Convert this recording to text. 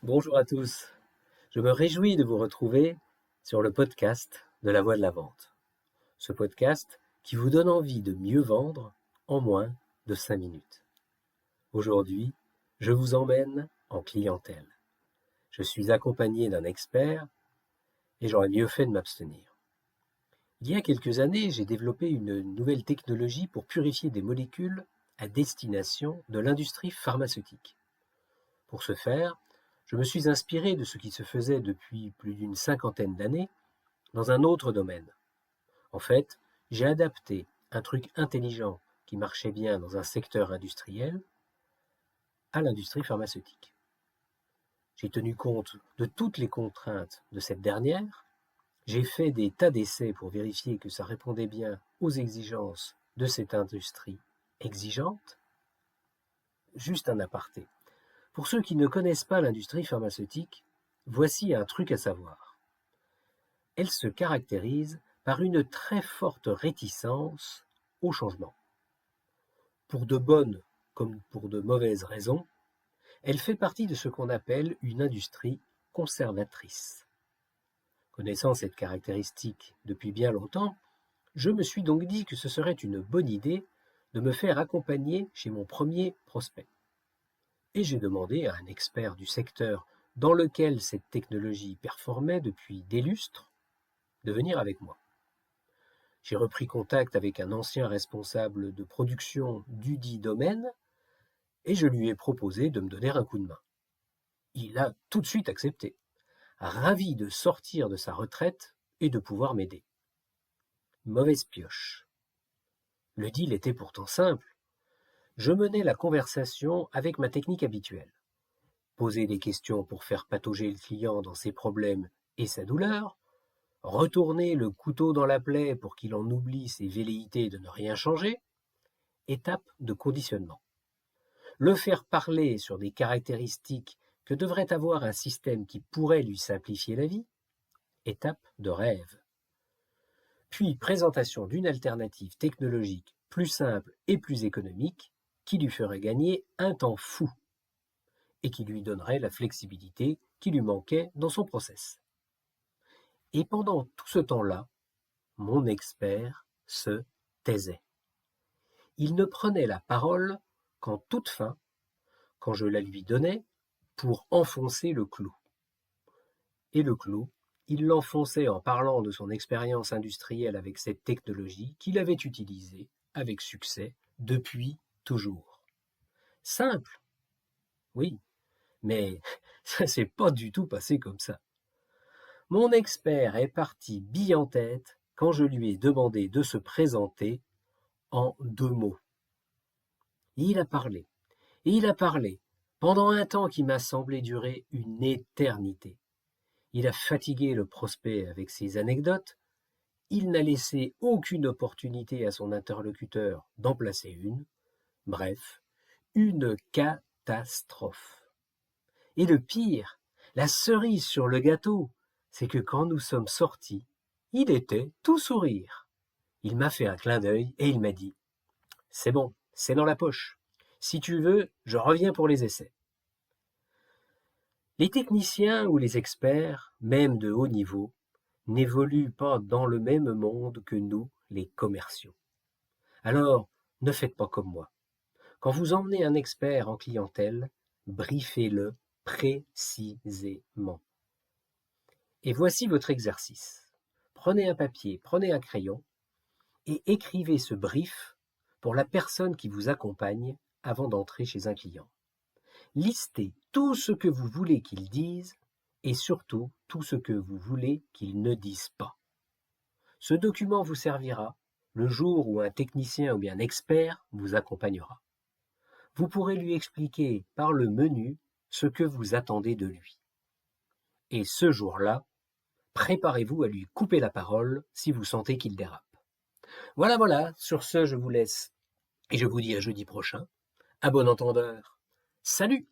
Bonjour à tous, je me réjouis de vous retrouver sur le podcast de la Voix de la Vente. Ce podcast qui vous donne envie de mieux vendre en moins de 5 minutes. Aujourd'hui, je vous emmène en clientèle. Je suis accompagné d'un expert et j'aurais mieux fait de m'abstenir. Il y a quelques années, j'ai développé une nouvelle technologie pour purifier des molécules à destination de l'industrie pharmaceutique. Pour ce faire, je me suis inspiré de ce qui se faisait depuis plus d'une cinquantaine d'années dans un autre domaine. En fait, j'ai adapté un truc intelligent qui marchait bien dans un secteur industriel à l'industrie pharmaceutique. J'ai tenu compte de toutes les contraintes de cette dernière, j'ai fait des tas d'essais pour vérifier que ça répondait bien aux exigences de cette industrie exigeante. Juste un aparté. Pour ceux qui ne connaissent pas l'industrie pharmaceutique, voici un truc à savoir. Elle se caractérise par une très forte réticence au changement. Pour de bonnes comme pour de mauvaises raisons, elle fait partie de ce qu'on appelle une industrie conservatrice. Connaissant cette caractéristique depuis bien longtemps, je me suis donc dit que ce serait une bonne idée de me faire accompagner chez mon premier prospect. Et j'ai demandé à un expert du secteur dans lequel cette technologie performait depuis des lustres de venir avec moi. J'ai repris contact avec un ancien responsable de production du dit domaine et je lui ai proposé de me donner un coup de main. Il a tout de suite accepté, ravi de sortir de sa retraite et de pouvoir m'aider. Mauvaise pioche. Le deal était pourtant simple. Je menais la conversation avec ma technique habituelle. Poser des questions pour faire patauger le client dans ses problèmes et sa douleur, retourner le couteau dans la plaie pour qu'il en oublie ses velléités de ne rien changer, étape de conditionnement. Le faire parler sur des caractéristiques que devrait avoir un système qui pourrait lui simplifier la vie, étape de rêve. Puis présentation d'une alternative technologique plus simple et plus économique qui lui ferait gagner un temps fou et qui lui donnerait la flexibilité qui lui manquait dans son process. Et pendant tout ce temps-là, mon expert se taisait. Il ne prenait la parole qu'en toute fin, quand je la lui donnais, pour enfoncer le clou. Et le clou, il l'enfonçait en parlant de son expérience industrielle avec cette technologie qu'il avait utilisée avec succès depuis toujours. Simple, oui, mais ça s'est pas du tout passé comme ça. Mon expert est parti bille en tête quand je lui ai demandé de se présenter en 2 mots. Et il a parlé, et il a parlé, pendant un temps qui m'a semblé durer une éternité. Il a fatigué le prospect avec ses anecdotes, il n'a laissé aucune opportunité à son interlocuteur d'en placer une, bref, une catastrophe. Et le pire, la cerise sur le gâteau, c'est que quand nous sommes sortis, il était tout sourire. Il m'a fait un clin d'œil et il m'a dit « C'est bon, c'est dans la poche. Si tu veux, je reviens pour les essais. » Les techniciens ou les experts, même de haut niveau, n'évoluent pas dans le même monde que nous, les commerciaux. Alors, ne faites pas comme moi. Quand vous emmenez un expert en clientèle, briefez-le précisément. Et voici votre exercice. Prenez un papier, prenez un crayon et écrivez ce brief pour la personne qui vous accompagne avant d'entrer chez un client. Listez tout ce que vous voulez qu'il dise et surtout tout ce que vous voulez qu'il ne dise pas. Ce document vous servira le jour où un technicien ou bien un expert vous accompagnera. Vous pourrez lui expliquer par le menu ce que vous attendez de lui. Et ce jour-là, préparez-vous à lui couper la parole si vous sentez qu'il dérape. Voilà, sur ce, je vous laisse et je vous dis à jeudi prochain. À bon entendeur. Salut!